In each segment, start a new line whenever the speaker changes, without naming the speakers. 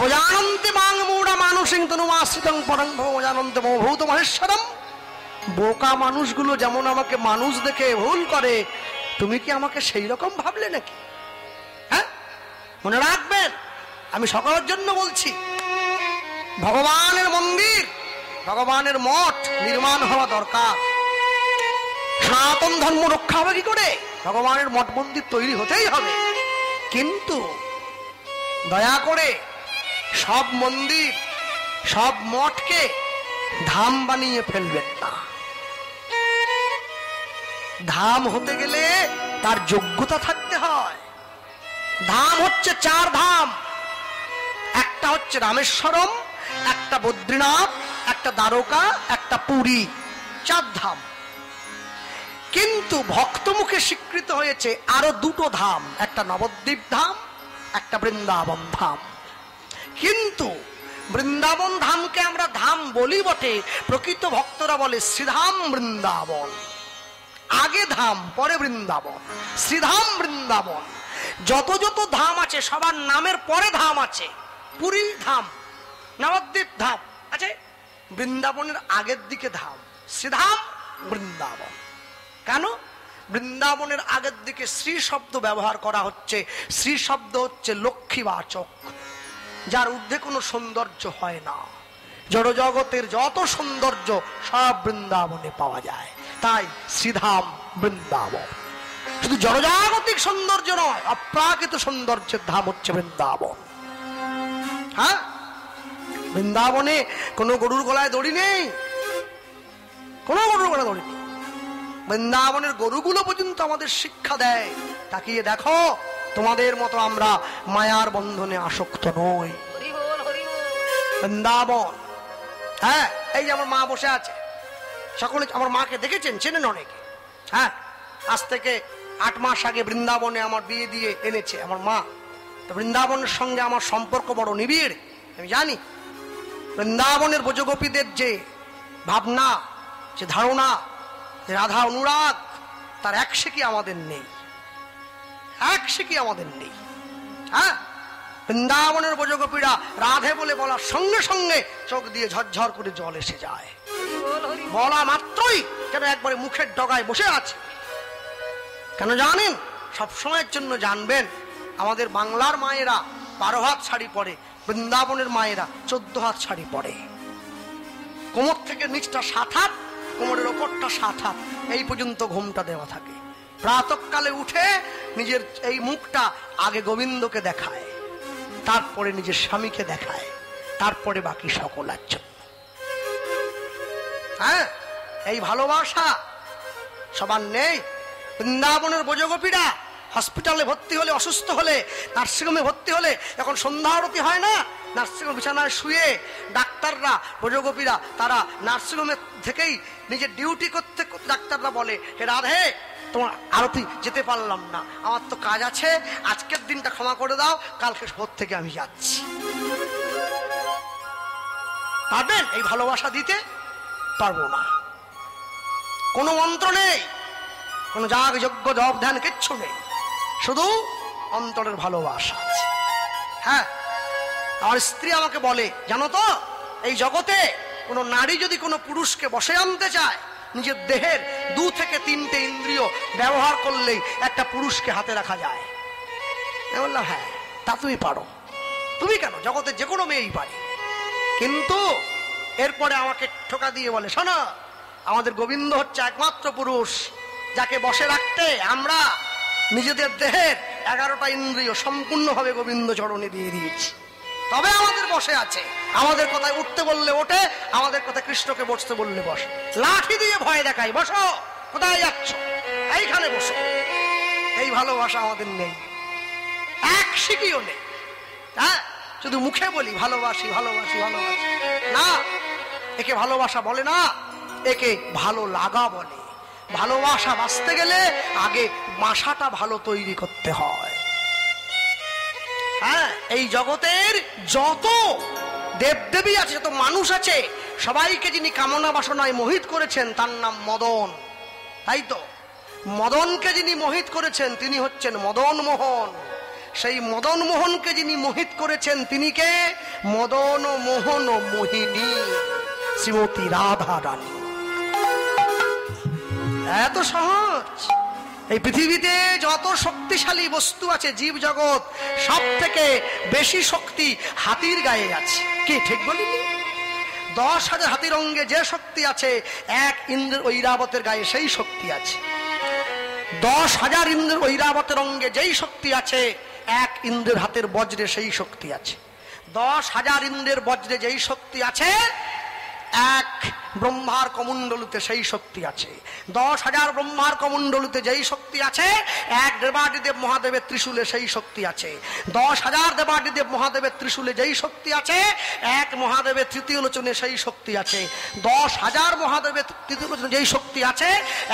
অবজানন্তি মাং মূঢ়া মানুষিং তনুমাশ্রিতং পরং ভবজানন্তি ভূত মহেশ্বরম। বোকা মানুষগুলো যেমন আমাকে মানুষ দেখে ভুল করে, তুমি কি আমাকে সেই রকম ভাবলে নাকি? হ্যাঁ, মনে রাখবেন, আমি সকলের জন্য বলছি, ভগবানের মন্দির, ভগবানের মঠ নির্মাণ হওয়া দরকার। সনাতন ধর্ম রক্ষা হবে কি করে? ভগবানের মঠ মন্দির তৈরি হতেই হবে। কিন্তু দয়া করে সব মন্দির, সব মঠকে ধাম বানিয়ে ফেলবেন না। ধাম হতে গেলে তার যোগ্যতা থাকতে হয়। ধাম হচ্ছে 4 ধাম। একটা হচ্ছে রামেশ্বরম, একটা বদ্রীনাথ, একটা দ্বারকা, একটা পুরী, 4 ধাম। কিন্তু ভক্ত মুখে স্বীকৃত হয়েছে আরো 2টো ধাম, একটা নবদ্বীপ ধাম, একটা বৃন্দাবন ধাম। কিন্তু বৃন্দাবন ধামকে আমরা ধাম বলি বটে, প্রকৃত ভক্তরা বলে শ্রীধাম বৃন্দাবন। আগে ধাম, পরে বৃন্দাবন, শ্রীধাম বৃন্দাবন। যত যত ধাম আছে সবার নামের পরে ধাম আছে। পুরী ধাম, নবদ্বীপ ধাম আছে, বৃন্দাবনের আগের দিকে ধাম, শ্রীধাম বৃন্দাবন। কেন? বৃন্দাবনের আগের দিকে শ্রী শব্দ ব্যবহার করা হচ্ছে। শ্রী শব্দ হচ্ছে লক্ষ্মীবাচক, যার ঊর্ধ্বে কোনো সৌন্দর্য হয় না। জড় জগতের যত সৌন্দর্য সব বৃন্দাবনে পাওয়া যায়, তাই শ্রীধাম বৃন্দাবন। শুধু জড়জাগতিক সৌন্দর্য নয়, অপ্রাকৃত সৌন্দর্যের ধাম হচ্ছে বৃন্দাবন। হ্যাঁ, বৃন্দাবনে কোনো গরুর গলায় দড়ি নেই, কোনো গরুর গলায় দড়ি নেই। বৃন্দাবনের গরুগুলো পর্যন্ত আমাদের শিক্ষা দেয়, তাকিয়ে দেখো, তোমাদের মতো আমরা মায়ার বন্ধনে আসক্ত নই। বৃন্দাবন, হ্যাঁ, এই যে আমার মা বসে আছে, সকলে আমার মাকে দেখেছেন, চেনেন অনেকে। হ্যাঁ, আজ থেকে 8 মাস আগে বৃন্দাবনে আমার বিয়ে দিয়ে এনেছে আমার মা। তো বৃন্দাবনের সঙ্গে আমার সম্পর্ক বড় নিবিড়, আমি জানি। বৃন্দাবনের ব্রজগোপীদের যে ভাবনা, যে ধারণা, যে রাধা অনুরাগ, তার 1 সিকি আমাদের নেই, 1 সিকি আমাদের নেই। হ্যাঁ, বৃন্দাবনের ব্রজগোপীরা রাধে বলে বলার সঙ্গে সঙ্গে চোখ দিয়ে ঝরঝর করে জল এসে যায়, বলা মাত্রই কেন একবারে মুখের ডগায় বসে আছে। কেন জানেন? সব সময়ের জন্য জানবেন, আমাদের বাংলার মায়েরা 12 হাত শাড়ি পরে, বৃন্দাবনের মায়েরা 14 হাত শাড়ি পরে। কোমর থেকে নিচটা 7 হাত, কোমরের ওপরটা 7 হাত, এই পর্যন্ত ঘোমটা দেওয়া থাকে। প্রাতঃকালে উঠে নিজের এই মুখটা আগে গোবিন্দকে দেখায়, তারপরে নিজের স্বামীকে দেখায়, তারপরে বাকি সকলের জন্য। হ্যাঁ, এই ভালোবাসা সবার নেই। বৃন্দাবনের ব্রজগোপীরা হসপিটালে ভর্তি হলে, অসুস্থ হলে, নার্সিংহোমে ভর্তি হলে, এখন সন্ধ্যা আরতি হয় না, নার্সিংহোম বিছানায় শুয়ে ডাক্তাররা, ব্রজগোপীরা তারা নার্সিংহোমে থেকেই নিজের ডিউটি করতে করতে ডাক্তাররা বলে, হে রাধে, তোমার আরতি যেতে পারলাম না, আমার তো কাজ আছে, আজকের দিনটা ক্ষমা করে দাও, কালকে ভোর থেকে আমি যাচ্ছি। পারবেন এই ভালোবাসা দিতে? পারবো না। কোনো মন্ত্র নেই, কোনো যাগ যজ্ঞ জপ ধ্যান কিচ্ছু নেই, শুধু অন্তরের ভালোবাসা আছে। হ্যাঁ, আমার স্ত্রী আমাকে বলে, জানো তো, এই জগতে কোনো নারী যদি কোনো পুরুষকে বসে আনতে চায়, নিজের দেহের 2 থেকে 3টে ইন্দ্রিয় ব্যবহার করলেই একটা পুরুষকে হাতে রাখা যায়। আমি বললাম, হ্যাঁ, তা তুমি পারো। তুমি কেন, জগতের যে কোনো মেয়েই পারে। কিন্তু এরপরে আমাকে ঠোকা দিয়ে বলে, শোনো, আমাদের গোবিন্দ হচ্ছে একমাত্র পুরুষ যাকে বসে রাখতে আমরা নিজেদের দেহের 11টা ইন্দ্রিয় সম্পূর্ণভাবে গোবিন্দ চরণে দিয়ে দিয়েছি, তবে আমাদের বসে আছে। আমাদের কথায় উঠতে বললে ওঠে, আমাদের কথায় কৃষ্ণকে বসতে বললে বসে। লাঠি দিয়ে ভয় দেখাই, বসো, কোথায় যাচ্ছ, এইখানে বসো। এই ভালোবাসা আমাদের নেই, 1 সিকিও নেই। হ্যাঁ, শুধু মুখে বলি ভালোবাসি ভালোবাসি ভালোবাসি, না, একে ভালোবাসা বলে না, একে ভালো লাগা বলে। ভালোবাসা বাঁচতে গেলে আগে বাসাটা ভালো তৈরি করতে হয়। হ্যাঁ, এই জগতের যত দেবদেবী আছে, যত মানুষ আছে, সবাইকে যিনি কামনা বাসনায় মোহিত করেছেন তার নাম মদন, তাই তো? মদনকে যিনি মোহিত করেছেন তিনি হচ্ছেন মদন মোহন। সেই মদন মোহনকে যিনি মোহিত করেছেন তিনি কে? মদন মোহন মোহিনী শ্রীমতী রাধা রানী। এত সহজ। এই পৃথিবীতে যত শক্তিশালী বস্তু আছে জীব জগৎ, সব থেকে বেশি শক্তি হাতির গায়ে আছে। কি ঠিক বলিনি? 10,000 হাতির অঙ্গে যে শক্তি আছে, এক ইন্দ্রের ঐরাবতের গায়ে সেই শক্তি আছে। 10,000 ইন্দ্রের ঐরাবতের অঙ্গে যেই শক্তি আছে, এক ইন্দ্রের হাতের বজ্রে সেই শক্তি আছে। 10,000 ইন্দ্রের বজ্রে যেই শক্তি আছে, এক ব্রহ্মার কমণ্ডলুতে সেই শক্তি আছে। 10,000 ব্রহ্মার কমণ্ডলুতে যেই শক্তি আছে, এক দেবাদিদেব মহাদেবের ত্রিশূলে সেই শক্তি আছে। 10,000 দেবাদিদেব মহাদেবের ত্রিশূলে যেই শক্তি আছে, এক মহাদেবের তৃতীয় লোচনে সেই শক্তি আছে। 10,000 মহাদেবের তৃতীয় লোচনে যেই শক্তি আছে,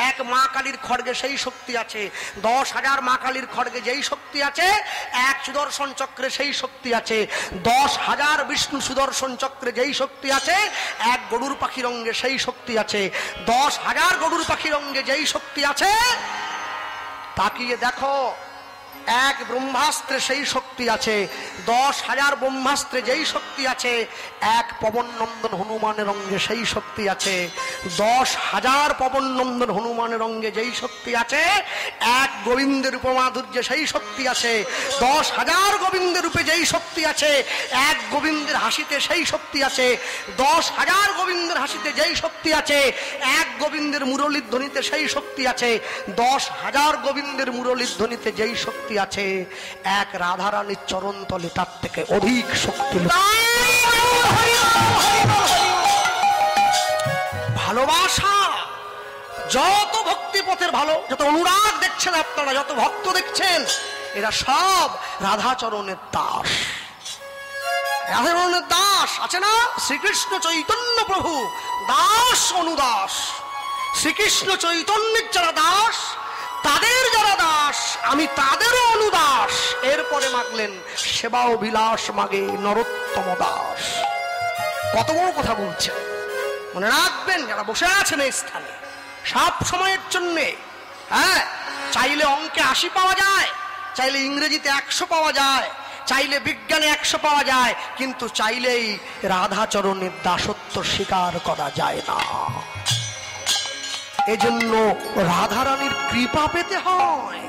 এক মা কালীর খড়গে সেই শক্তি আছে। 10,000 মা কালীর খড়গে যেই শক্তি আছে, এক সুদর্শন চক্রে সেই শক্তি আছে। 10,000 বিষ্ণু সুদর্শন চক্রে যেই শক্তি আছে, এক গরুর পাখির অঙ্গে সেই শক্তি আছে। 10,000 গরুর পাখির অঙ্গে যেই শক্তি আছে, তাকিয়ে দেখো এক ব্রহ্মাস্ত্রে সেই শক্তি আছে। 10,000 ব্রহ্মাস্ত্রে যেই শক্তি আছে, এক পবন নন্দন হনুমানের অঙ্গে সেই শক্তি আছে। 10,000 পবন নন্দন হনুমানের অঙ্গে যেই শক্তি আছে, এক গোবিন্দের উপমাধুর্যে সেই শক্তি আছে। 10,000 গোবিন্দের রূপে যেই শক্তি আছে, এক গোবিন্দের হাসিতে সেই শক্তি আছে। 10,000 গোবিন্দের হাসিতে যেই শক্তি আছে, এক গোবিন্দের মুরলীর ধ্বনিতে সেই শক্তি আছে। 10,000 গোবিন্দের মুরলীর ধ্বনিতে যেই শক্তি আছে, এক রাধারানীর চরণ তলে তার থেকে অধিক শক্তি। ভালোবাসা, যত ভক্তি পথের ভালো, যত অনুরাগ দেখছেন আপনারা, যত ভক্ত দেখছেন, এরা সব রাধাচরণের দাস। রাধাচরণের দাস আছে না? শ্রীকৃষ্ণ চৈতন্য প্রভু দাস অনুদাস। শ্রীকৃষ্ণ চৈতন্যের যারা দাস, তাদের যারা দাস, আমি তাদেরও অনুদাস। এরপরে মাগলেন সেবা ও বিলাস মাগে নরোত্তম দাস। কত বড় কথা বলছেন, মনে রাখবেন যারা বসে আছেন এই স্থানে, সব সময়ের জন্যে। হ্যাঁ, চাইলে অঙ্কে 80 পাওয়া যায়, চাইলে ইংরেজিতে 100 পাওয়া যায়, চাইলে বিজ্ঞানে 100 পাওয়া যায়, কিন্তু চাইলেই রাধাচরণের দাসত্ব স্বীকার করা যায় না। এজন্য রাধারানীর কৃপা পেতে হয়।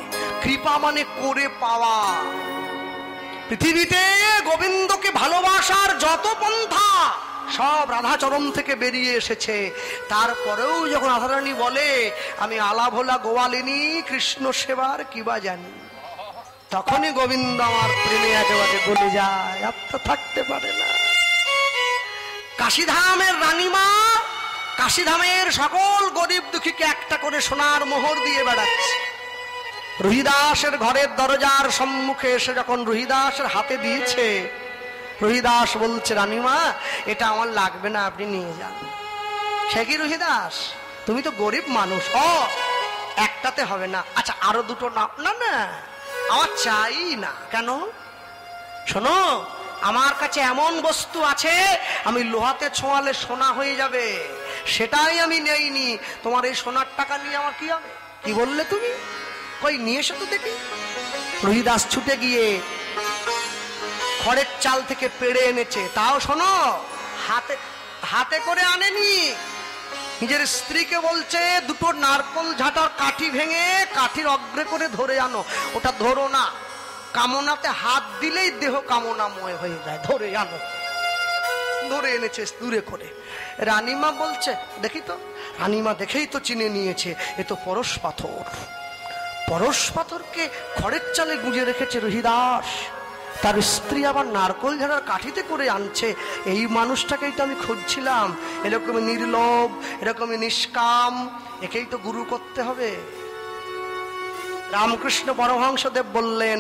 কৃপা মানে করে পাওয়া। পৃথিবীতে গোবিন্দকে ভালোবাসার যত পন্থা, সব রাধাচরণ থেকে বেরিয়ে এসেছে। তারপরেও যখন রাধারানী বলে আমি আলা ভোলা গোয়ালিনী কৃষ্ণ সেবার কিবা জানি, তখনই গোবিন্দ আমার প্রেমে একেবারে গলে যায়, আর তো থাকতে পারে না। কাশীধামের রানীমা কাশীধামের সকল গরিব দুঃখীকে একটা করে সোনার মোহর দিয়ে বেড়াচ্ছে। রুহিদাসের ঘরের দরজার সম্মুখে এসে যখন রুহিদাসের হাতে দিয়েছে, রুহিদাস বলছে রানীমা এটা আমার লাগবে না, আপনি নিয়ে যান। সে কি রুহিদাস, তুমি তো গরিব মানুষ। ও একটাতে হবে না, আচ্ছা আরো দুটো না। না না, আমার চাই না। কেন? শোনো, আমার কাছে এমন বস্তু আছে আমি লোহাতে ছোঁয়ালে সোনা হয়ে যাবে, সেটাই আমি নেইনি। তোমার এই সোনার টাকা নিয়ে আমার কি হবে? কি বললে তুমি? কই নিয়ে এসো তো দেখি। রুহিদাস ছুটে গিয়ে খড়ের চাল থেকে পেড়ে এনেছে। তাও শোনো, হাতে হাতে করে আনেনি। নিজের স্ত্রীকে বলছে দুটো নারকল ঝাঁটার কাঠি ভেঙে কাঠির অগ্রে করে ধরে আনো। ওটা ধরো না, কামনাতে হাত দিলেই দেহ কামনাময় হয়ে যায়, ধরে আনো। ধরে এনেছে দূরে করে। রানীমা বলছে দেখি তো। রানীমা দেখেই তো চিনে নিয়েছে, এ তো পরশ পাথর। পরশ পাথরকে খড়ের চালে গুঁজে রেখেছে রুহিদাস, তার স্ত্রী আবার নারকল ঝাড়ার কাঠিতে করে আনছে। এই মানুষটাকেই তো আমি খুঁজছিলাম, এরকমই নির্লোভ, এরকমই নিষ্কাম, একেই তো গুরু করতে হবে। রামকৃষ্ণ পরমহংসদেব বললেন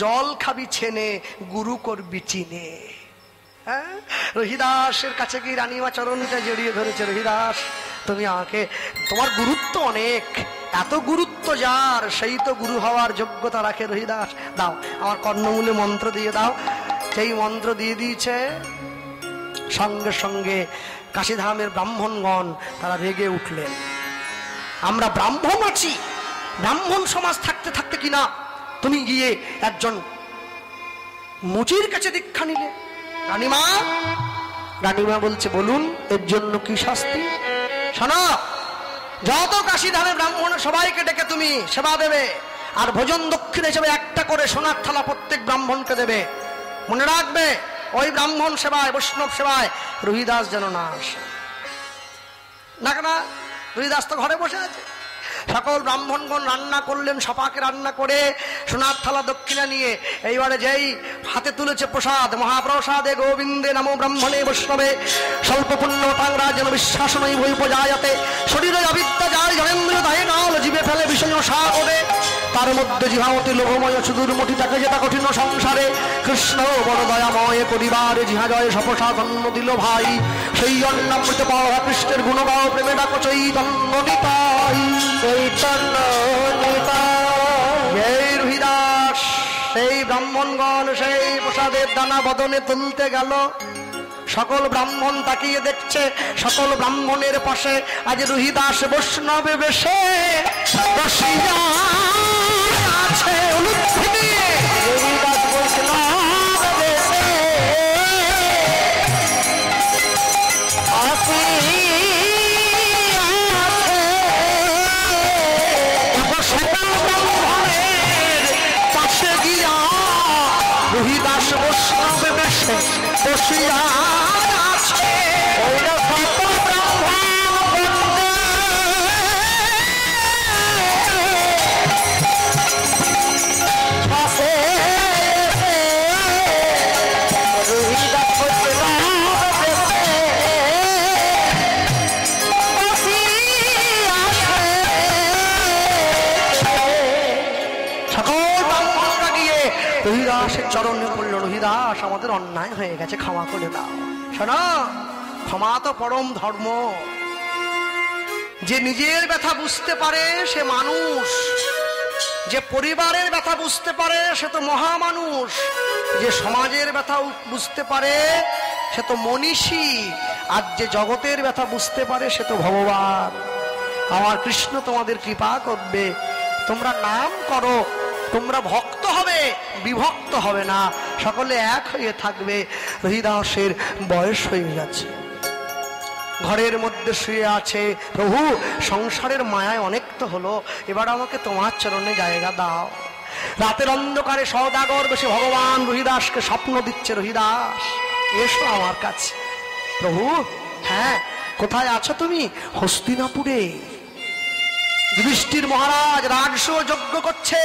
জল খাবি ছেনে গুরু করবি চিনে। হ্যাঁ, রুহিদাসের কাছে গিয়ে রানীমা চরণটা জড়িয়ে ধরেছে। রুহিদাস তুমি আমাকে, তোমার গুরুত্ব অনেক, এত গুরুত্ব যার সেই তো গুরু হওয়ার যোগ্যতা রাখে। রুহিদাস দাও, আমার কর্ণমূলে মন্ত্র দিয়ে দাও। সেই মন্ত্র দিয়ে দিয়েছে, সঙ্গে সঙ্গে কাশীধামের ব্রাহ্মণগণ তারা রেগে উঠলেন। আমরা ব্রাহ্মণ আছি, ব্রাহ্মণ সমাজ থাকতে থাকতে কিনা তুমি গিয়ে একজন মুচির কাছে দীক্ষা নিলে। রানীমা, রানীমা বলছে বলুন এর জন্য কি শাস্তি? শোনো, যত কাশি ধামে ব্রাহ্মণ সবাইকে ডেকে তুমি সেবা দেবে, আর ভোজন দক্ষিণ হিসেবে একটা করে সোনার থালা প্রত্যেক ব্রাহ্মণকে দেবে। মনে রাখবে ওই ব্রাহ্মণ সেবায়, বৈষ্ণব সেবায় রুহিদাস যেন না আসে। না কেনা, রুহিদাস তো ঘরে বসে আছে। সকল ব্রাহ্মণগণ রান্না করলেন, সপাকে রান্না করে সোনার থালা দক্ষিণা নিয়ে এইবারে যেই হাতে তুলেছে প্রসাদ, মহাপ্রসাদে গোবিন্দে নমো ব্রাহ্মণে বৈষ্ণবে স্বল্প পুণ্য টাংরা যেন বিশ্বাস নই বই উপজায়াতে শরীরে অবিদ্যা যায় জনেন্দ্র দায়ে নাল জীবে ফেলে বিষয় সাগরে, তার মধ্যে জিহামতি লোভময় সুদূর মতি তাকে যেটা কঠিন সংসারে কৃষ্ণ বড় দয়াময় করিবারে জিহা জয় সপসাদ অন্ন দিল ভাই, সেই অন্নামৃত পাওয়া কৃষ্ণের গুণ গাও প্রেমে ডাকো চৈতন্য নিতাই, চৈতন্য নিতাই। এই রুহিদাস সেই ব্রাহ্মণগণ সেই প্রসাদের দানা বদনে তুলতে গেল। সকল ব্রাহ্মণ তাকিয়ে দেখছে, সকল ব্রাহ্মণের পাশে আজ রুহিদাস বৈষ্ণবে বেশে বসিয়া আছে। রুহিদাস বৈষ্ণব বেশে পাশে গিয়া রুহিদাস বৈষ্ণব বেশে বসিয়া আছে। রুহিদাসের চরণে পড়ল, রুহিদাস আমাদের অন্যায় হয়ে গেছে, ক্ষমা করে দাও। শোনো, ক্ষমা তো পরম ধর্ম। যে নিজের ব্যথা বুঝতে পারে সে মানুষ, যে পরিবারের ব্যথা বুঝতে পারে সে তো মহামানুষ, যে সমাজের ব্যথা বুঝতে পারে সে তো মনীষী, আর যে জগতের ব্যথা বুঝতে পারে সে তো ভগবান। আমার কৃষ্ণ তোমাদের কৃপা করবে, তোমরা নাম করো, তোমরা ভক্ত হবে, বিভক্ত হবে না, সকলে এক হয়ে থাকবে। রুহিদাসের বয়স হয়ে গেছে, ঘরের মধ্যে শুয়ে আছে। প্রভু, সংসারের মায়ায় অনেক তো হলো, এবার আমাকে তোমার চরণে জায়গা দাও। রাতের অন্ধকারে সওদাগর বসে ভগবান রুহিদাসকে স্বপ্ন দিচ্ছে, রুহিদাস এসো আমার কাছে। প্রভু, হ্যাঁ কোথায় আছো তুমি? হস্তিনাপুরে। যুধিষ্ঠির মহারাজ রাজস্ব যজ্ঞ করছে,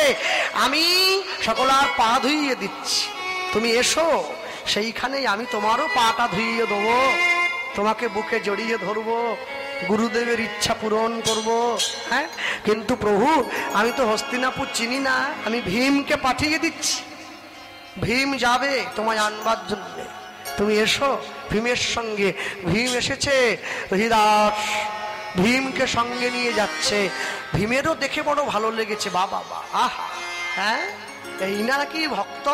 আমি সকলার পা ধুইয়ে দিচ্ছি, তুমি এসো, সেইখানেই আমি তোমারও পাটা ধুইয়ে দেবো, তোমাকে বুকে জড়িয়ে ধরবো, গুরুদেবের ইচ্ছা পূরণ করব। হ্যাঁ, কিন্তু প্রভু আমি তো হস্তিনাপুর চিনি না, আমি ভীমকে পাঠিয়ে দিচ্ছি, ভীম যাবে তোমায় আনবার জন্য, তুমি এসো। ভীমের সঙ্গে ভীম এসেছে, রুহিদাস ভীমকে সঙ্গে নিয়ে যাচ্ছে। ভীমেরও দেখে বড় ভালো লেগেছে, বাবা বা আহা, হ্যাঁ এই নাকি ভক্ত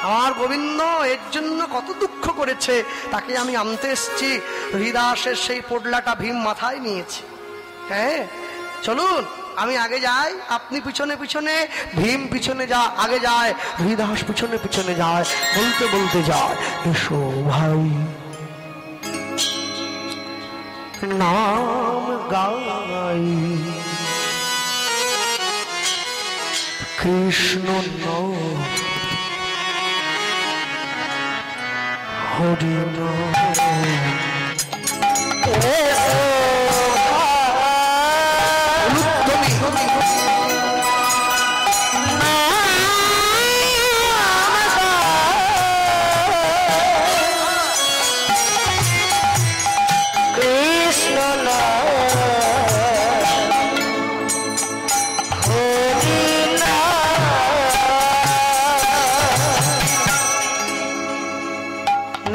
আমার গোবিন্দ, এর জন্য কত দুঃখ করেছে, তাকে আমি আনতে এসছি। রুহিদাসের সেই পোডলাটা ভীম মাথায় নিয়েছে। হ্যাঁ চলুন আমি আগে যাই, আপনি পিছনে পিছনে। ভীম পিছনে যা আগে যায়, রুহিদাস পিছনে পিছনে যায়, বলতে বলতে যায়, এসো ভাই নাম গাই, কৃষ্ণ নাম হরি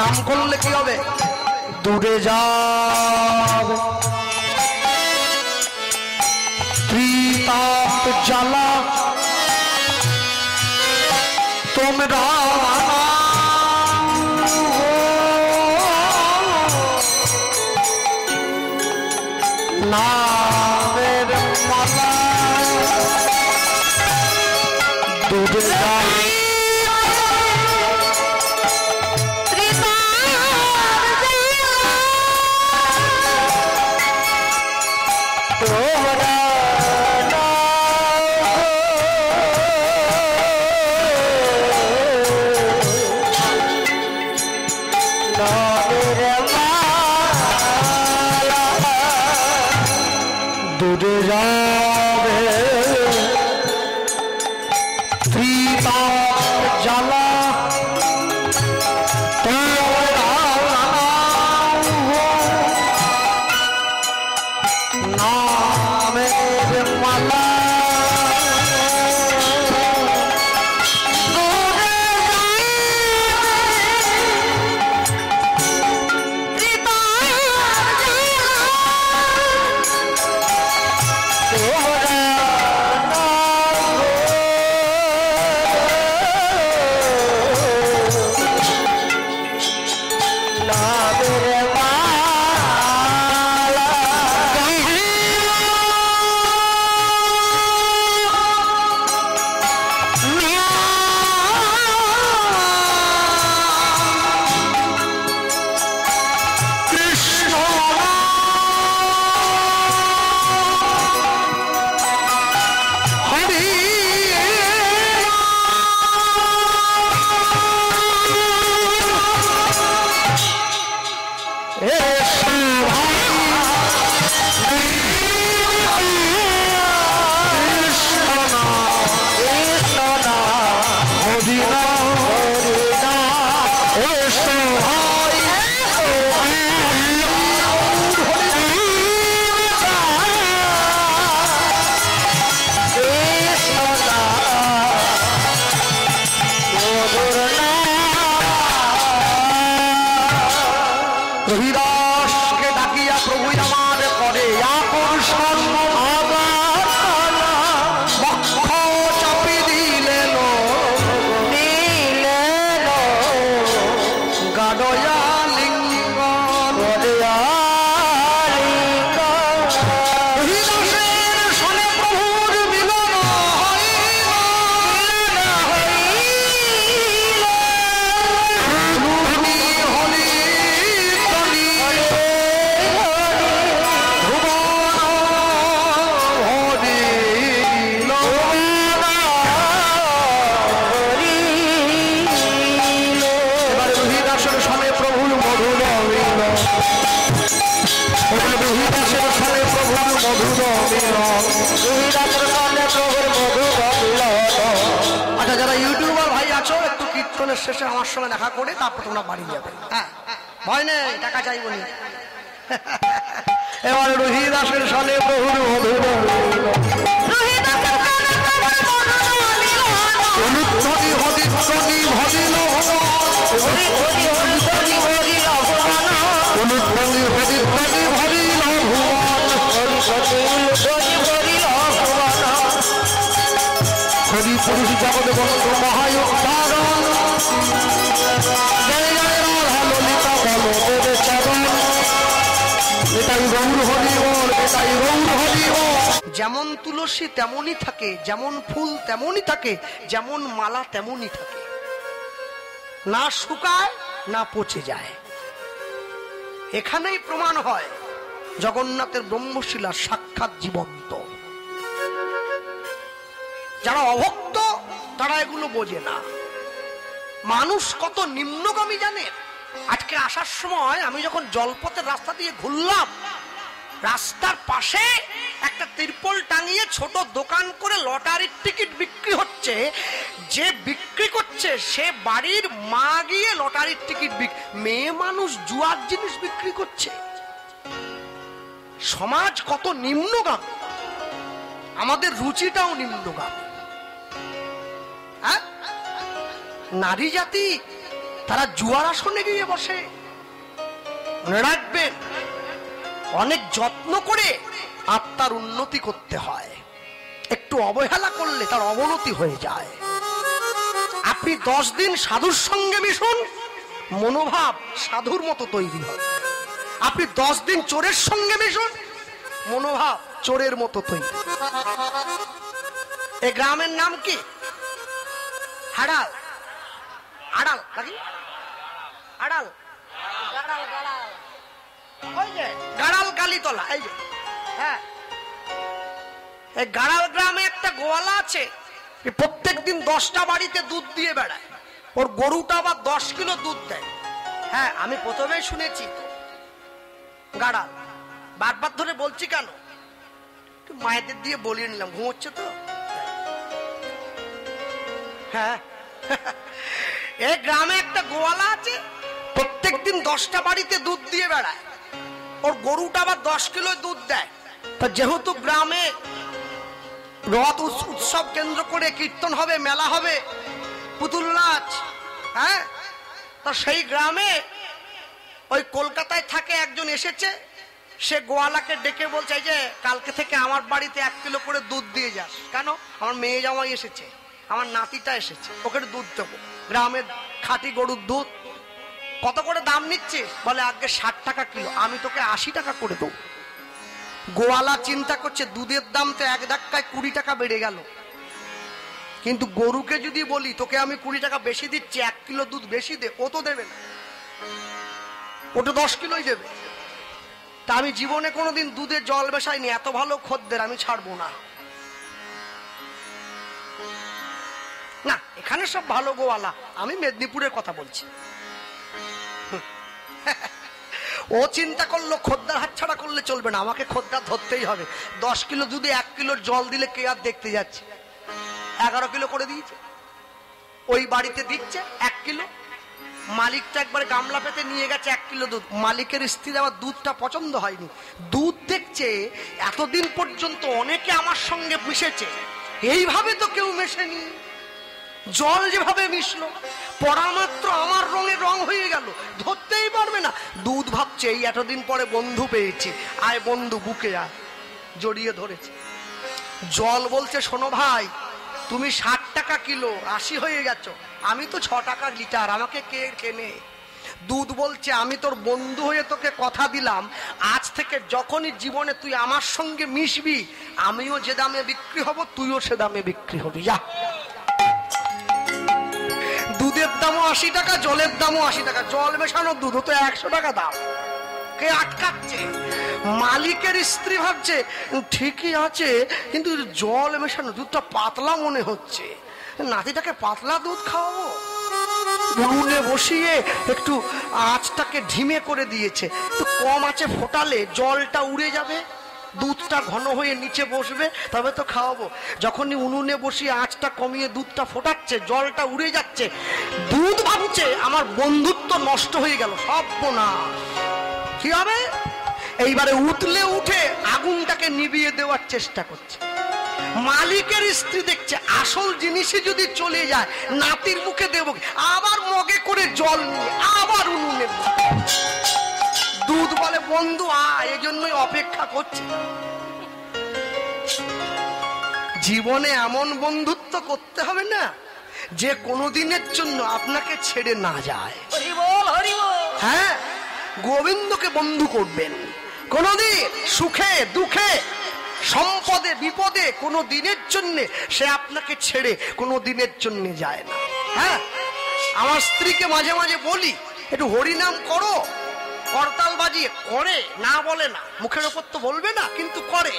নাম করলে কি হবে? দূরে যাবে ত্রিতাপ জ্বালা, তোমরা নামের মালা, দূরে যাবে দূরে যাবে ত্রিতা জ্বালা নামের মালা রবিদাসকে ডাকিয়া প্রভু আমার করে আকর্ষণ বক্ষ চাপি দিলেন গাডয়া লিঙ্গ রবিদাসের সনে প্রভুর মিলন আচ্ছা, যারা ইউটিউবার ভাই আছো একটু কীর্তনের শেষে আমার সঙ্গে দেখা করে তারপর তোমরা বাড়ি যাবে। হ্যাঁ, ভয় নেই, টাকা চাইব না। এবার রহিদাসের সনে প্রভুর মধুর হরি পুরুষ জগৎ বন্ধু মহায়োগদারণ জয় জয় রাধা ললিতা বলো দেবে চরণ এটাই গৌর হরি বল, এটাই গৌর হরি বল। যেমন তুলসী তেমনই থাকে, যেমন ফুল তেমনই থাকে, যেমন মালা তেমনই থাকে, না শুকায় না পচে যায়। এখানেই প্রমাণ হয় জগন্নাথের ব্রহ্মশিলা সাক্ষাৎ জীবন্ত। যারা অভক্ত তারা এগুলো বোঝে না। মানুষ কত নিম্নগামী জানেন? আজকে আসার সময় আমি যখন জলপথের রাস্তা দিয়ে ঘুরলাম, রাস্তার পাশে একটা তিরপল টাঙিয়ে ছোট দোকান করে লটারির টিকিট বিক্রি হচ্ছে। যে বিক্রি করছে সে বাড়ির মা গিয়ে লটারির টিকিট মেয়ে মানুষ জুয়ার জিনিস বিক্রি করছে। সমাজ কত নিম্নগামী, আমাদের রুচিটাও নিম্নগামী। নারী জাতি তারা জুয়ার আসনে গিয়ে বসে। মনে রাখবেন, অনেক যত্ন করে আত্মার উন্নতি করতে হয়, একটু অবহেলা করলে তার অবনতি হয়ে যায়। আপনি 10 দিন সাধুর সঙ্গে মিশুন, মনোভাব সাধুর মতো তৈরি হবে। আপনি 10 দিন চোরের সঙ্গে মিশুন, মনোভাব চোরের মতো তৈরি। এই গ্রামের নাম কি? হাড়াল। আড়াল নাকি? আড়াল, ওই যে গাড়াল কালীতলা। এই যে, হ্যাঁ, এই গাড়াল গ্রামে একটা গোয়ালা আছে, প্রত্যেক দিন 10টা বাড়িতে দুধ দিয়ে বেড়ায়। ওর গরুটা আবার 10 কিলো দুধ দেয়। হ্যাঁ, আমি প্রথমেই শুনেছি। গাড়াল বারবার ধরে বলছি কেন? একটু মায়েদের দিয়ে বলিয়ে নিলাম, ঘুমোচ্ছে তো। হ্যাঁ, এই গ্রামে একটা গোয়ালা আছে, প্রত্যেকদিন 10টা বাড়িতে দুধ দিয়ে বেড়ায়। ওর গরুটা আবার 10 কিলো দুধ দেয়। তা যেহেতু গ্রামে রথ উৎসব কেন্দ্র করে কীর্তন হবে, মেলা হবে, পুতুল নাচ, হ্যাঁ, তা সেই গ্রামে ওই কলকাতায় থাকে একজন এসেছে, সে গোয়ালাকে ডেকে বলছে যে কালকে থেকে আমার বাড়িতে 1 কিলো করে দুধ দিয়ে যাস। কেন? আমার মেয়ে জামাই এসেছে, আমার নাতিটা এসেছে, ওকে দুধ দেবো। গ্রামের খাঁটি গরুর দুধ। কত করে দাম নিচ্ছে? বলে আগে 60 টাকা কিলো, আমি তোকে 80 টাকা করে দেবো। গোয়ালা চিন্তা করছে দুধের দাম তো 1 ধাক্কায় 20 টাকা বেড়ে গেল, কিন্তু গরুকে যদি বলি তোকে আমি 20 টাকা বেশি দিচ্ছি, 1 কিলো দুধ বেশি দে, ও তো দেবে না, ওটা 10 কিলোই দেবে। তা আমি জীবনে কোনোদিন দুধে জল মেশাইনি, এত ভালো খদ্দের আমি ছাড়বো না। না, এখানে সব ভালো গোয়ালা, আমি মেদিনীপুরের কথা বলছি। ও চিন্তা করলো খদ্দার হাতছাড়া করলে চলবে না, আমাকে খদ্দার ধরতেই হবে। 10 কিলো দুধে 1 কিলোর জল দিলে কে আর দেখতে যাচ্ছে? 11 কিলো করে দিয়েছে। ওই বাড়িতে দিচ্ছে 1 কিলো। মালিকটা একবার গামলা পেতে নিয়ে গেছে 1 কিলো দুধ। মালিকের স্ত্রীর আবার দুধটা পছন্দ হয়নি। দুধ দেখছে এতদিন পর্যন্ত অনেকে আমার সঙ্গে মিশেছে, এইভাবে তো কেউ মেশেনি। জল যেভাবে মিশলো, পড়া মাত্র আমার রঙে রং হয়ে গেল, ধরতেই পারবে না। দুধ ভাবছে এই এতদিন পরে বন্ধু পেয়েছি, আয় বন্ধু বুকে আয়, জড়িয়ে ধরেছে। জল বলছে শোনো ভাই, তুমি 60 টাকা কিলো 80 হয়ে গেছো, আমি তো 6 টাকা লিটার, আমাকে কে কেনে? দুধ বলছে আমি তোর বন্ধু হয়ে তোকে কথা দিলাম, আজ থেকে যখনই জীবনে তুই আমার সঙ্গে মিশবি, আমিও যে দামে বিক্রি হব, তুইও সে দামে বিক্রি হবি। যা। দুধের দামও 80 টাকা, জলের দামও 80 টাকা। জল মেশানো দুধ তো 100 টাকা দাম। কে আটকাচ্ছে? মালিকের স্ত্রী ভাবছে ঠিকই আছে, কিন্তু জল মেশানো দুধটা পাতলা মনে হচ্ছে, নাতিটাকে পাতলা দুধ খাওয়াবো। উনুনে বসিয়ে একটু আঁচটাকে ঢিমে করে দিয়েছে, একটু কম আঁচে ফোটালে জলটা উড়ে যাবে, দুধটা ঘন হয়ে নিচে বসবে, তবে তো খাওয়াবো। যখনই উনুনে বসিয়ে আঁচটা কমিয়ে দুধটা ফোটাচ্ছে, জলটা উড়ে যাচ্ছে, দুধ ভাবছে আমার বন্ধুত্ব নষ্ট হয়ে গেল, সর্বনাশ। কি হবে? এইবারে উতলে উঠে আগুনটাকে নিভিয়ে দেওয়ার চেষ্টা করছে। মালিকের স্ত্রী দেখছে আসল জিনিসই যদি চলে যায়, নাতির মুখে দেব, আবার মগে করে জল নিয়ে আবার উনুনে। দুধ বলে বন্ধু আয়, এই জন্যই অপেক্ষা করছে। জীবনে এমন বন্ধুত্ব করতে হবে না যে কোনোদিনের জন্য আপনাকে ছেড়ে না যায়। হরি বল, হরি বল। হ্যাঁ, গোবিন্দকে বন্ধু করবেন। কোনদিন সুখে দুঃখে সম্পদে বিপদে কোনো দিনের জন্য সে আপনাকে ছেড়ে কোনো দিনের জন্য যায় না। হ্যাঁ, আমার স্ত্রীকে মাঝে মাঝে বলি একটু হরিনাম করো, করতাল বাজিয়ে করে, না বলে না, মুখের ওপর তো বলবে না, কিন্তু করে।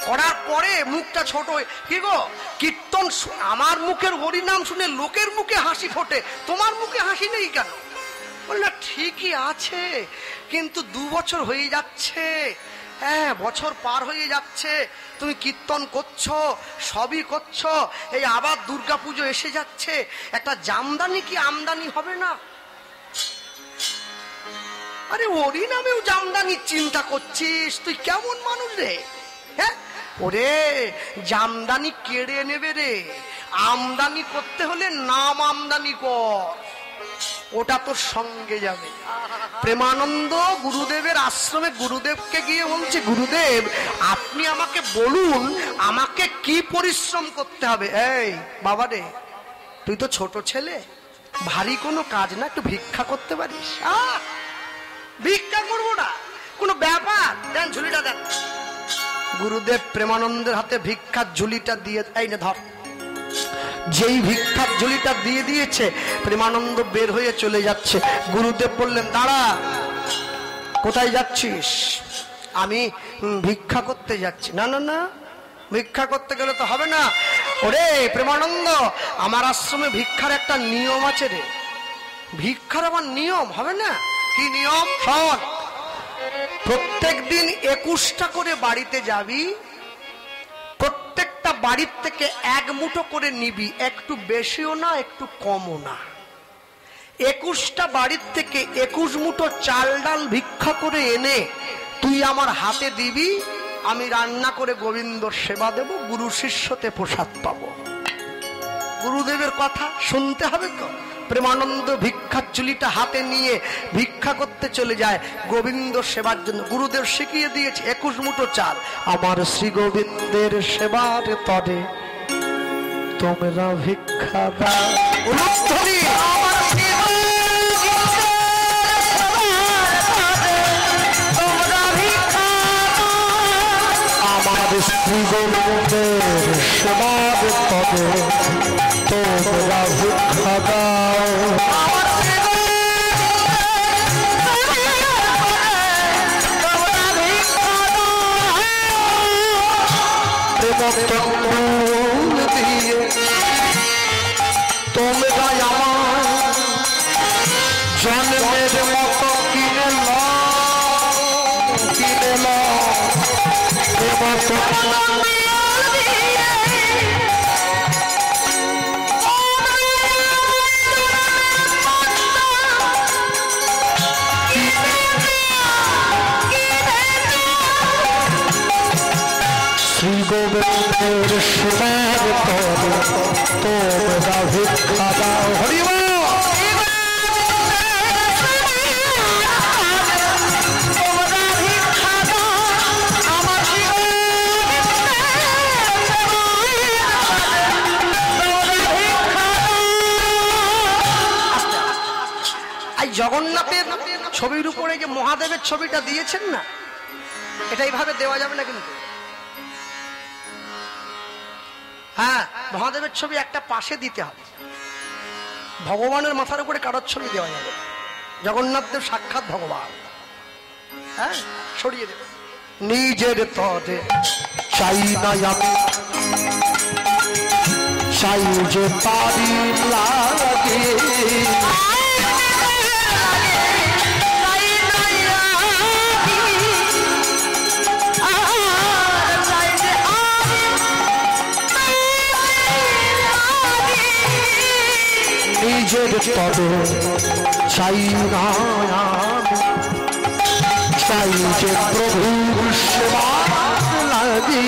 করার পরে মুখটা ছোট, কি গো কীর্তন আমার মুখের হরিনাম শুনে লোকের মুখে হাসি ফোটে, তোমার মুখে হাসি নেই কেন? বলে না ঠিকই আছে, কিন্তু 2 বছর হয়ে যাচ্ছে, হ্যাঁ বছর পার হয়ে যাচ্ছে, তুমি কীর্তন করছো, সবই করছো, এই আবার দুর্গাপুজো এসে যাচ্ছে, একটা জামদানি কি আমদানি হবে না? আরে হরি নামেও জামদানি চিন্তা করছিস, তুই কেমন মানুষ রে? হ্যাঁ, ওরে জামদানি কেড়ে নেবে রে, আমদানি করতে হলে নাম আমদানি কর, ওটা তোর সঙ্গে যাবে। প্রেমানন্দ গুরুদেবের আশ্রমে গুরুদেবকে গিয়ে বলছে, গুরুদেব আপনি আমাকে বলুন আমাকে কি পরিশ্রম করতে হবে। এই বাবা রে, তুই তো ছোট ছেলে, ভারী কোনো কাজ না, একটু ভিক্ষা করতে পারিস? ভিক্ষা করবো না, কোনো ব্যাপার, দেন ঝুলিটা দেন। গুরুদেব প্রেমানন্দের হাতে ভিক্ষার ঝুলিটা দিয়ে, এই না ধর। যেই ভিক্ষার ঝুলিটা দিয়ে দিয়েছে, প্রেমানন্দ বের হয়ে চলে যাচ্ছে। গুরুদেব বললেন দাঁড়া, কোথায় যাচ্ছিস? আমি ভিক্ষা করতে যাচ্ছি। না না না, ভিক্ষা করতে গেলে তো হবে না। ওরে প্রেমানন্দ, আমার আশ্রমে ভিক্ষার একটা নিয়ম আছে রে। ভিক্ষার আমার নিয়ম হবে না? কি নিয়ম? শোন, প্রত্যেক দিন 21টা করে বাড়িতে যাবি, প্রত্যেকটা বাড়ির থেকে এক মুঠো করে নিবি, একটু বেশিও না একটু কমও না। 21টা বাড়ির থেকে 21 মুঠো চাল ডাল ভিক্ষা করে এনে তুই আমার হাতে দিবি, আমি রান্না করে গোবিন্দর সেবা দেব, গুরু শিষ্যতে প্রসাদ পাবো। গুরুদেবের কথা শুনতে হবে তো। প্রেমানন্দ ভিক্ষার চুলিটা হাতে নিয়ে ভিক্ষা করতে চলে যায় গোবিন্দ সেবার জন্য। গুরুদেব শিখিয়ে দিয়েছে 21 মুঠো চাল, আমার শ্রী গোবিন্দের সেবার তরে তোমরা ভিক্ষা দাও। আমার শ্রী গোবিন্দের সেবার তরে তোমরা ভিক্ষা দাও। দিয়ে তোমরা আমার জন্মের মতো কিনে শ্রী গোবিন্দের সেবার তরে তোমরা ভিক্ষা দাও। হরি বল। জগন্নাথের ছবির উপরে যে মহাদেবের ছবিটা দিয়েছেন না, এটা এইভাবে দেওয়া যাবে না কিন্তু। হ্যাঁ, মহাদেবের ছবি একটা পাশে দিতে হবে, ভগবানের মাথার উপরে কারোর ছবি দেওয়া যাবে। জগন্নাথ দেব সাক্ষাৎ ভগবান। হ্যাঁ, সরিয়ে দেবে। নিজের তরে চাই না আমি, চাই যে তারি লাগে। নিজের তরে চাই না আমি, চাই যে প্রভুর সেবা লাগে।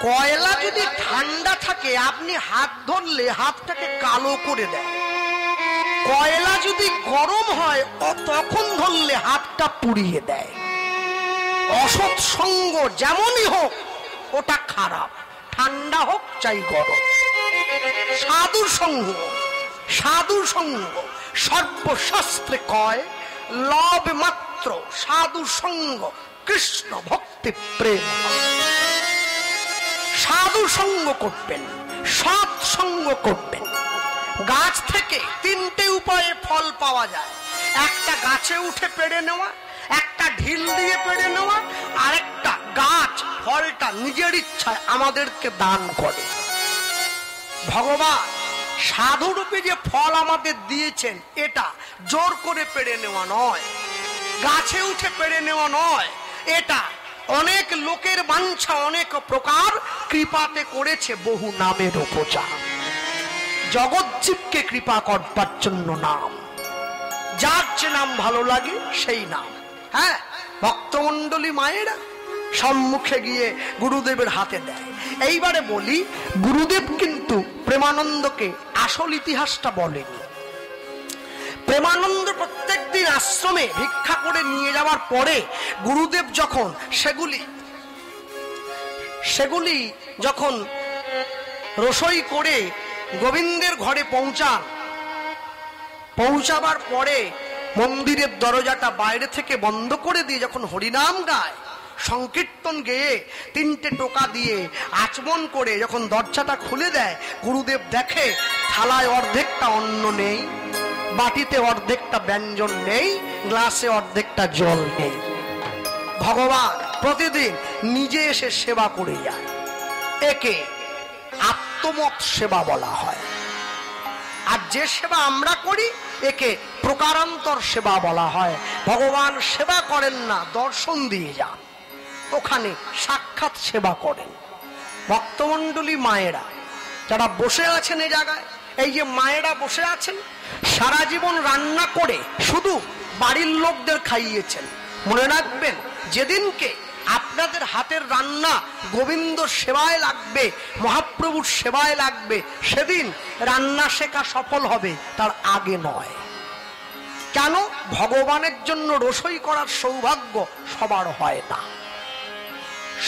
কয়লা যদি ঠান্ডা থাকে আপনি হাত ধরলে হাতটাকে কালো করে দেয়, কয়লা যদি গরম হয় তখন ধরলে হাতটা পুড়িয়ে দেয়। অসৎ সঙ্গ যেমনই হোক ওটা খারাপ, ঠান্ডা হোক চাই গরম। সাধুর সঙ্গ, সাধুর সঙ্গ সর্বশাস্ত্রে কয় লব মাত্র, সাধু সঙ্গ কৃষ্ণ ভক্তি প্রেম। সাধু সঙ্গ করবেন, সৎ সঙ্গ করবেন। গাছ থেকে তিনটে উপায়ে ফল পাওয়া যায়, একটা গাছে উঠে পেড়ে নেওয়া, একটা ঢিল দিয়ে পেড়ে নেওয়া, আর একটা গাছ ফলটা নিজের ইচ্ছায় আমাদেরকে দান করে। ভগবান সাধুরূপে যে ফল আমাদের দিয়েছেন এটা জোর করে পেড়ে নেওয়া নয়, গাছে উঠে পেড়ে নেওয়া নয়, এটা অনেক লোকের বাঞ্ছা, অনেক প্রকার কৃপাতে করেছে বহু নামের উপচার। জগৎজীবকে কৃপা করবার জন্য নাম, যার যে নাম ভালো লাগে সেই নাম। হ্যাঁ, ভক্তমণ্ডলী মায়েরা সম্মুখে গিয়ে গুরুদেবের হাতে দেয়। এইবারে বলি, গুরুদেব কিন্তু প্রেমানন্দকে আসল ইতিহাসটা বলেনি। প্রেমানন্দ প্রত্যেক দিন আশ্রমে ভিক্ষা করে নিয়ে যাওয়ার পরে গুরুদেব যখন সেগুলি যখন রসই করে গোবিন্দের ঘরে পৌঁছাবার পরে মন্দিরের দরজাটা বাইরে থেকে বন্ধ করে দিয়ে যখন হরিনাম গায়, সংকীর্তন গেয়ে তিনটে টোকা দিয়ে আচমন করে যখন দরজাটা খুলে দেয়, গুরুদেব দেখে থালায় অর্ধেকটা অন্ন নেই, বাটিতে অর্ধেকটা ব্যঞ্জন নেই, গ্লাসে অর্ধেকটা জল নেই। ভগবান প্রতিদিন নিজে এসে সেবা করে যায়। একে আত্মমত সেবা বলা হয়। আর যে সেবা আমরা করি একে প্রকারান্তর সেবা বলা হয়। ভগবান সেবা করেন না, দর্শন দিয়ে যান, ওখানে সাক্ষাৎ সেবা করেন। ভক্তমণ্ডলী মায়েরা যারা বসে আছেন এই জায়গায়, এই যে মায়েরা বসে আছেন, সারা জীবন রান্না করে শুধু বাড়ির লোকদের খাইয়েছেন। মনে রাখবেন, যেদিনকে আপনাদের হাতের রান্না গোবিন্দ সেবায় লাগবে, মহাপ্রভুর সেবায় লাগবে, সেদিন রান্না শেখা সফল হবে, তার আগে নয়। কেন? ভগবানের জন্য রসই করার সৌভাগ্য সবার হয় না,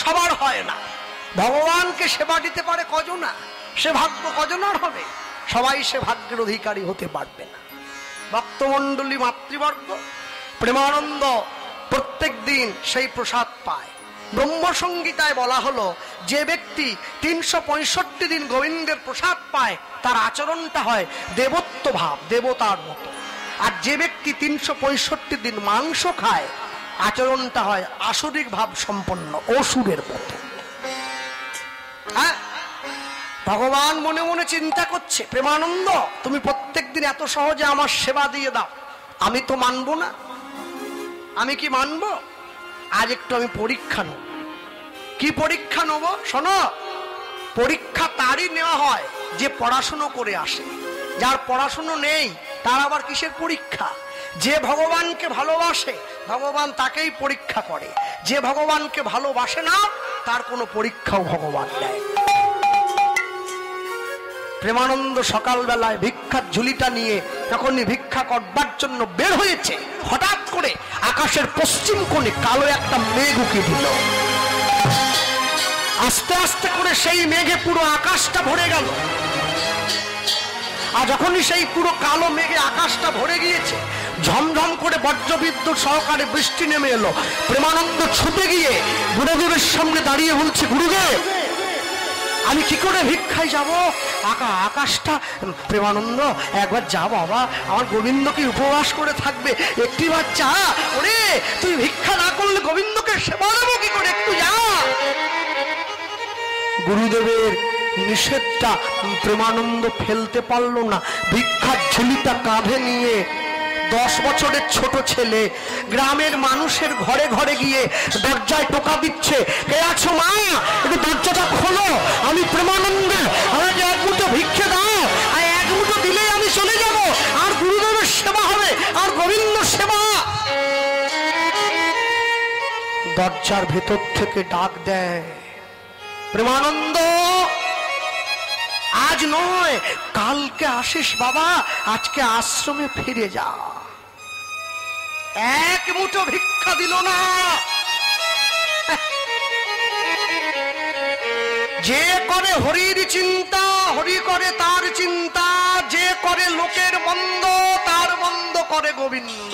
সবার হয় না। ভগবানকে সেবা দিতে পারে কজনা, সে ভাগ্য কজনার হবে? সবাই সে ভাগ্যের অধিকারী হতে পারবে না। ভক্তমণ্ডলী মাতৃবর্গ প্রেমানন্দ প্রত্যেক দিন সেই প্রসাদ পায়। ব্রহ্মসংগীতায় বলা হলো, যে ব্যক্তি 365 দিন গোবিন্দের প্রসাদ পায় তার আচরণটা হয় দেবত্ব ভাব, দেবতার মতো। আর যে ব্যক্তি 365 দিন মাংস খায়, আচরণটা হয় আসরিক ভাব সম্পন্ন, অসুরের মতো। হ্যাঁ, ভগবান মনে মনে চিন্তা করছে, প্রেমানন্দ তুমি প্রত্যেক দিন এত সহজে আমার সেবা দিয়ে দাও, আমি তো মানবো না। আমি কি মানবো? আজ একটু আমি পরীক্ষা নেব। কি পরীক্ষা নেব? শোনো, পরীক্ষা তারই নেওয়া হয় যে পড়াশুনো করে আসে। যার পড়াশুনো নেই তার আবার কিসের পরীক্ষা? যে ভগবানকে ভালোবাসে ভগবান তাকেই পরীক্ষা করে, যে ভগবানকে ভালোবাসে না তার কোনো পরীক্ষাও ভগবান দেয়। প্রেমানন্দ সকালবেলায় ভিক্ষার ঝুলিটা নিয়ে যখনই ভিক্ষা করবার জন্য বের হয়েছে, হঠাৎ করে আকাশের পশ্চিম কোণে কালো একটা মেঘ উঁকি দিল। আস্তে আস্তে করে সেই মেঘে পুরো আকাশটা ভরে গেল। আর যখনই সেই পুরো কালো মেঘে আকাশটা ভরে গিয়েছে, ঝমঝম করে বজ্রবিদ্যুৎ সহকারে বৃষ্টি নেমে এলো। প্রেমানন্দ ছুটে গিয়ে গুরুদেবের সামনে দাঁড়িয়ে বলছে, গুরুদেব আমি কি করে ভিক্ষায় যাব? আকাশটা। প্রেমানন্দ একবার যা বাবা, আমার গোবিন্দকে উপবাস করে থাকবে, একটি বার চা। ওরে তুই ভিক্ষা না করলে গোবিন্দকে সেবা দেবো কি করে, একটু যা। গুরুদেবের নিষেধটা প্রেমানন্দ ফেলতে পারলো না। ভিক্ষার ঝুলিটা কাঁধে নিয়ে 10 বছরের ছোট ছেলে গ্রামের মানুষের ঘরে ঘরে গিয়ে দরজায় টোকা দিচ্ছে, কে আছো মা, একটু দরজাটা খোলো, আমি প্রেমানন্দ, আমাকে এক মুঠো ভিক্ষে দাও, আর এক মুঠো দিলেই আমি চলে যাব, আর গুরুদেবের সেবা হবে, আর গোবিন্দ সেবা। দরজার ভেতর থেকে ডাক দেয়, প্রেমানন্দ আজ নয় কালকে আসিস বাবা, আজকে আশ্রমে ফিরে যা। এক মুঠো ভিক্ষা দিল না। যে করে হরির চিন্তা, হরি করে তার চিন্তা, যে করে লোকের মন্দ, তার মন্দ করে গোবিন্দ।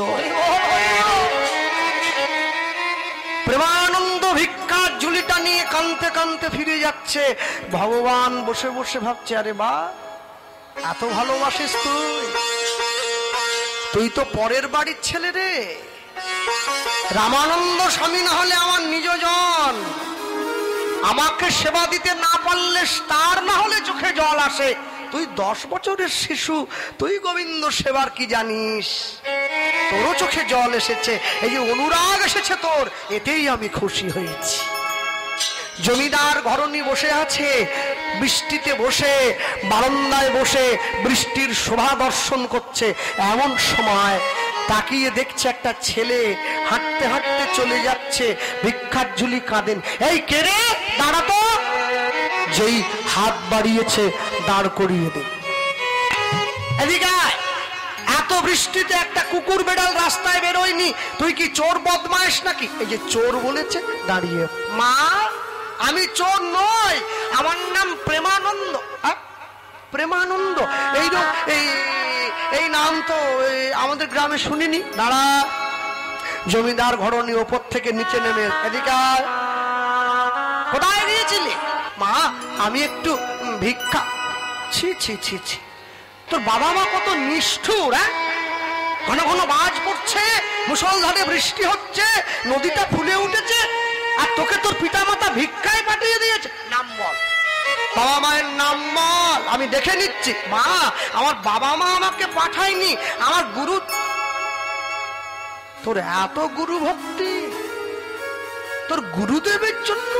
প্রেমানন্দ ভিক্ষার ঝুলিটা নিয়ে কাঁদতে কাঁদতে ফিরে যাচ্ছে। ভগবান বসে বসে ভাবছে, আরে বা এত ভালোবাসিস তুই তো পরের বাড়ির ছেলে রে। রামানন্দ স্বামী না হলে আমার নিজজন, আমাকে সেবা দিতে না পারলে তার না হলে চোখে জল আসে। তুই 10 বছরের শিশু, তুই গোবিন্দ সেবার কি জানিস? তোরও চোখে জল এসেছে, এই যে অনুরাগ এসেছে তোর, এতেই আমি খুশি হয়েছি। জমিদার ঘরণী বসে আছে, বৃষ্টিতে বসে, বারান্দায় বসে বৃষ্টির শোভা দর্শন করছে। এমন সময় তাকিয়ে দেখছে একটা ছেলে হাঁটতে হাঁটতে চলে যাচ্ছে, ভিক্ষার ঝুলি কাঁদেন। এই কে রে, দাঁড়াতো। যেই হাত বাড়িয়েছে দাঁড় করিয়ে দে। এদিকে এত বৃষ্টিতে একটা কুকুর বেড়াল রাস্তায় বেরোয়নি, তুই কি চোর বদমাইশ নাকি? এই যে চোর বলেছে, দাঁড়িয়ে। মা আমি চোর নই, আমার নাম প্রেমানন্দ। প্রেমানন্দ এই নাম তো আমাদের গ্রামে শুনিনি। দাঁড়া। জমিদার ঘরণী ওপর থেকে নিচে নেমে, এদিকে কোথায় গিয়েছিলি? মা আমি একটু ভিক্ষা। ছি ছি ছি ছি, তোর বাবা মা কত নিষ্ঠুর। ঘন ঘন বাজ পড়ছে, মুষলধারে বৃষ্টি হচ্ছে, নদীটা ফুলে উঠেছে, আর তোকে তোর পিতা মাতা ভিক্ষায় পাঠিয়ে দিয়েছে। নাম বল, বাবা মায়ের নাম বল, আমি দেখে নিচ্ছি। মা আমার বাবা মা আমাকে পাঠায়নি, আমার গুরু। তোর এত গুরু ভক্তি, তোর গুরুদেবের জন্য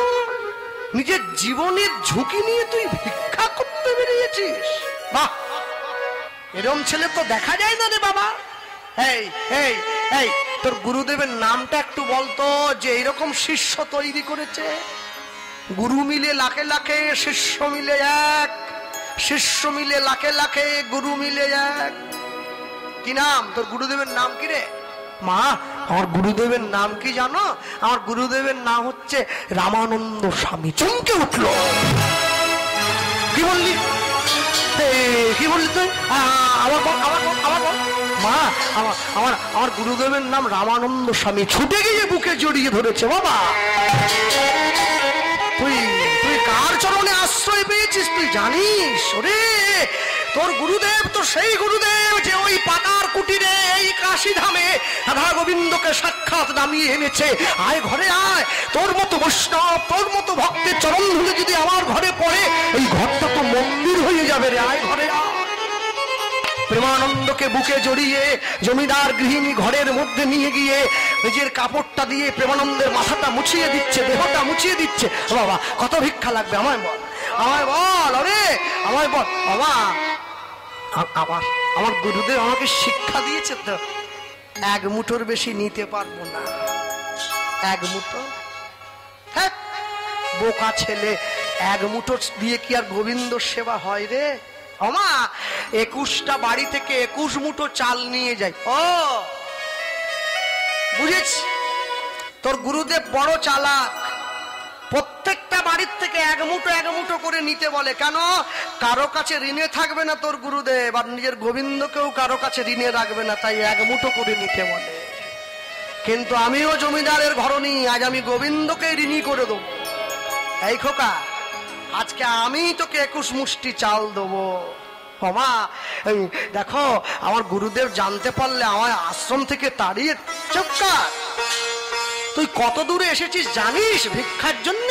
নিজের জীবনের ঝুঁকি নিয়ে তুই ভিক্ষা করতে বেরিয়েছিস। বাহ, এরকম ছেলে তো দেখা যায় না রে বাবা। এই এই এই তোর গুরুদেবের নামটা একটু বলতো, যে এইরকম শিষ্য তৈরি করেছে। গুরু মিলে লাখে লাখে, শিষ্য মিলে এক, শিষ্য মিলে লাখে লাখে, গুরু মিলে এক। কি নাম তোর গুরুদেবের নাম? কি রে? মা আমার গুরুদেবের নাম কি জানো? আমার গুরুদেবের নাম হচ্ছে রামানন্দ স্বামী। চমকে উঠলো। কি বললি? কি বললি তুই? আবার বল, আবার বল, আবার বল। মা আমার গুরুদেবের নাম রামানন্দ স্বামী। ছুটে গিয়ে বুকে জড়িয়ে ধরেছে। বাবা তুই কার চরণে আশ্রয় পেয়েছিস তুই জানিস? ওরে তোর গুরুদেব তো সেই গুরুদেব যে ওই পাতার কুটিরে এই কাশী ধামে রাধা গোবিন্দকে সাক্ষাৎ নামিয়ে এনেছে। আয় ঘরে আয়, তোর মতো বৈষ্ণব, তোর মতো ভক্তের চরণ ধুলে যদি আমার ঘরে পড়ে, এই ঘরটা তো মন্দির হয়ে যাবে রে। আয় ঘরে আয়। প্রেমানন্দকে বুকে জড়িয়ে জমিদার গৃহিণী ঘরের মধ্যে নিয়ে গিয়ে নিজের কাপড়টা দিয়ে প্রেমানন্দের মাথাটা মুছিয়ে দিচ্ছে, দেহটা মুছিয়ে দিচ্ছে। বাবা কত ভিক্ষা লাগবে আমায় বল, আমায় বল। আরে আমায় বল বাবা। আমার গুরুদেব আমাকে শিক্ষা দিয়েছে তো, 1 মুঠোর বেশি নিতে পারবো না। 1 মুঠো? হ্যাঁ বোকা ছেলে, 1 মুঠো দিয়ে কি আর গোবিন্দ সেবা হয় রে? আমা 21টা বাড়ি থেকে 21 মুঠো চাল নিয়ে যাই। ও বুঝেছি, তোর গুরুদেব বড় চালাক। প্রত্যেকটা বাড়ির থেকে 1 মুঠো করে নিতে বলে। কেন? কারো কাছে ঋণে থাকবে না তোর গুরুদেব, আর নিজের গোবিন্দকেও কারো কাছে ঋণে রাখবে না, তাই 1 মুঠো করে নিতে বলে। কিন্তু আমিও জমিদারের ঘরণী, আজ আমি গোবিন্দকে ঋণী করে দেবো। এই খোকা, আজকে আমি তোকে 21 মুষ্টি চাল দেবো। মা দেখো, আমার গুরুদেব জানতে পারলে আমার আশ্রম থেকে তাড়িয়ে। চুপকা, তুই কত দূরে এসেছিস জানিস ভিক্ষার জন্য?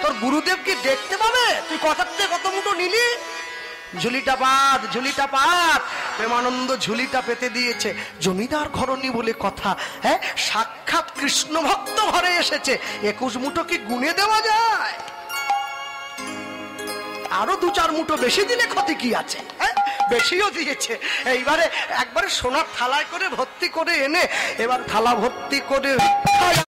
তোর গুরুদেব কি দেখতে পাবে তুই কথার থেকে কত মুঠো নিলি? ঝুলিটা পাত, ঝুলিটা পাত। প্রেমানন্দ ঝুলিটা পেতে দিয়েছে। জমিদার ঘরণী বলে কথা। হ্যাঁ, সাক্ষাৎ কৃষ্ণ ভক্ত ঘরে এসেছে, 21 মুঠো কি গুনে দেওয়া যায়? আরো 2-4 মুঠো বেশি দিলে ক্ষতি কি আছে? হ্যাঁ, বেশিও দিয়েছে। এইবারে একবারে সোনার থালায় করে ভর্তি করে এনে, এবার থালা ভর্তি করে